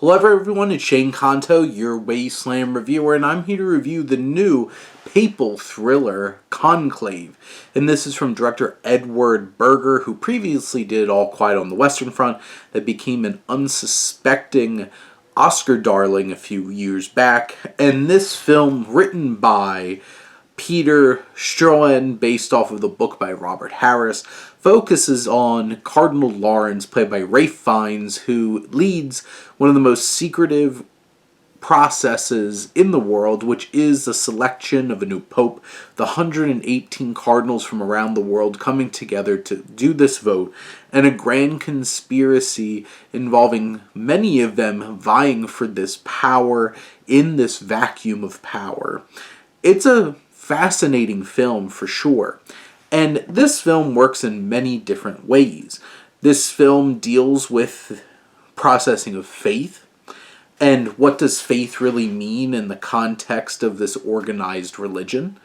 Hello everyone, it's Shane Kanto, your Wasteland reviewer, and I'm here to review the new papal thriller, Conclave. And this is from director Edward Berger, who previously did All Quiet on the Western Front, that became an unsuspecting Oscar darling a few years back. And this film, written by Peter Strohan, based off of the book by Robert Harris, focuses on Cardinal Lawrence, played by Ralph Fiennes, who leads one of the most secretive processes in the world, which is the selection of a new pope. The 118 cardinals from around the world coming together to do this vote, and a grand conspiracy involving many of them vying for this power in this vacuum of power. It's a fascinating film for sure. And this film works in many different ways. This film deals with processing of faith, and what does faith really mean in the context of this organized religion.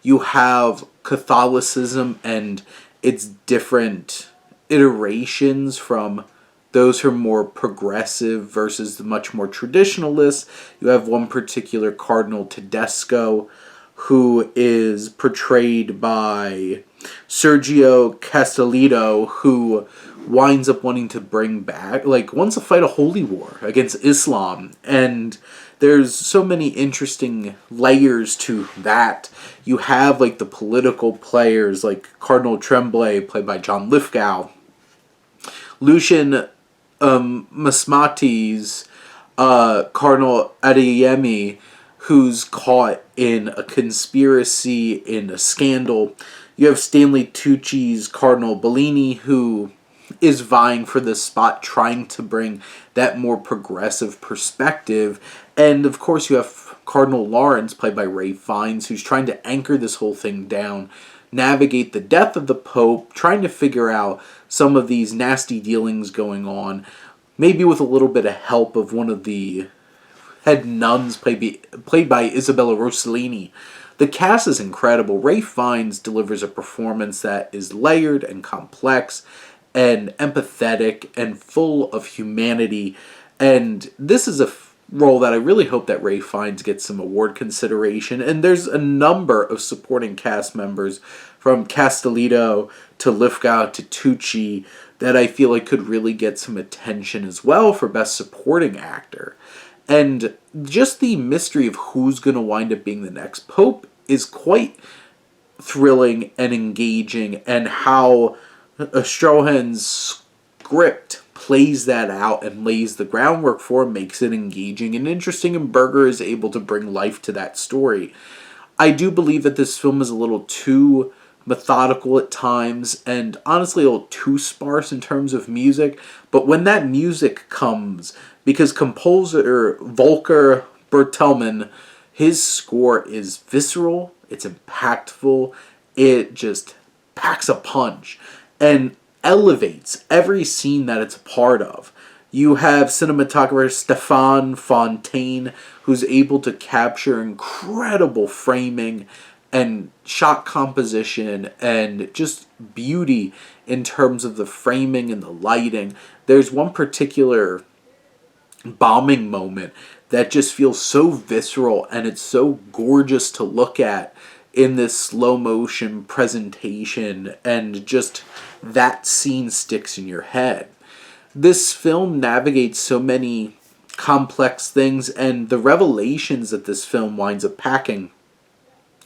You have Catholicism and its different iterations, from those who are more progressive versus the much more traditionalists. You have one particular Cardinal Tedesco, who is portrayed by Sergio Castellitto, who winds up wanting to bring back, wants to fight a holy war against Islam. And there's so many interesting layers to that. You have, the political players, like Cardinal Tremblay, played by John Lithgow, Lucian Masmati's Cardinal Adeyemi, who's caught in a conspiracy, in a scandal. You have Stanley Tucci's Cardinal Bellini, who is vying for this spot, trying to bring that more progressive perspective. And of course you have Cardinal Lawrence, played by Ralph Fiennes, who's trying to anchor this whole thing down, navigate the death of the Pope, trying to figure out some of these nasty dealings going on, maybe with a little bit of help of one of the head nuns, played by Isabella Rossellini. The cast is incredible. Ralph Fiennes delivers a performance that is layered and complex and empathetic and full of humanity. And this is a role that I really hope that Ralph Fiennes gets some award consideration. And there's a number of supporting cast members, from Castellitto to Lithgow to Tucci, that I feel like could really get some attention as well for Best Supporting Actor. And just the mystery of who's going to wind up being the next pope is quite thrilling and engaging, and how Strohan's script plays that out and lays the groundwork for it, makes it engaging and interesting, and Berger is able to bring life to that story. I do believe that this film is a little too methodical at times, and honestly a little too sparse in terms of music, but when that music comes, because composer Volker Bertelmann, his score is visceral, it's impactful, it just packs a punch, and elevates every scene that it's a part of. You have cinematographer Stéphane Fontaine, who's able to capture incredible framing and shot composition and just beauty in terms of the framing and the lighting. There's one particular bombing moment that just feels so visceral, and it's so gorgeous to look at in this slow motion presentation, and just that scene sticks in your head. This film navigates so many complex things, and the revelations that this film winds up packing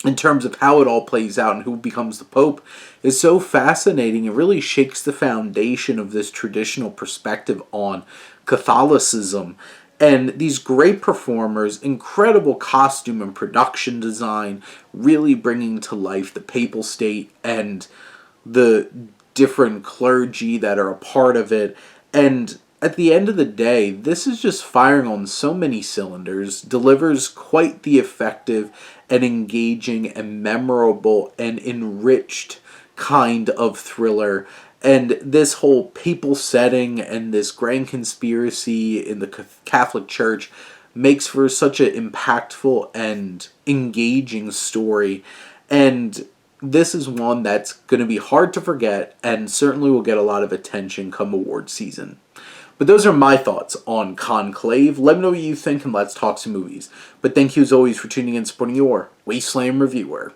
in terms of how it all plays out and who becomes the Pope is so fascinating. It really shakes the foundation of this traditional perspective on Catholicism. And these great performers, incredible costume and production design, really bringing to life the papal state and the different clergy that are a part of it. And at the end of the day, this is just firing on so many cylinders, delivers quite the effective and engaging and memorable and enriched kind of thriller. And this whole papal setting and this grand conspiracy in the Catholic Church makes for such an impactful and engaging story. And this is one that's going to be hard to forget, and certainly will get a lot of attention come award season. But those are my thoughts on Conclave. Let me know what you think and let's talk some movies. But thank you as always for tuning in and supporting your Wasteland Reviewer.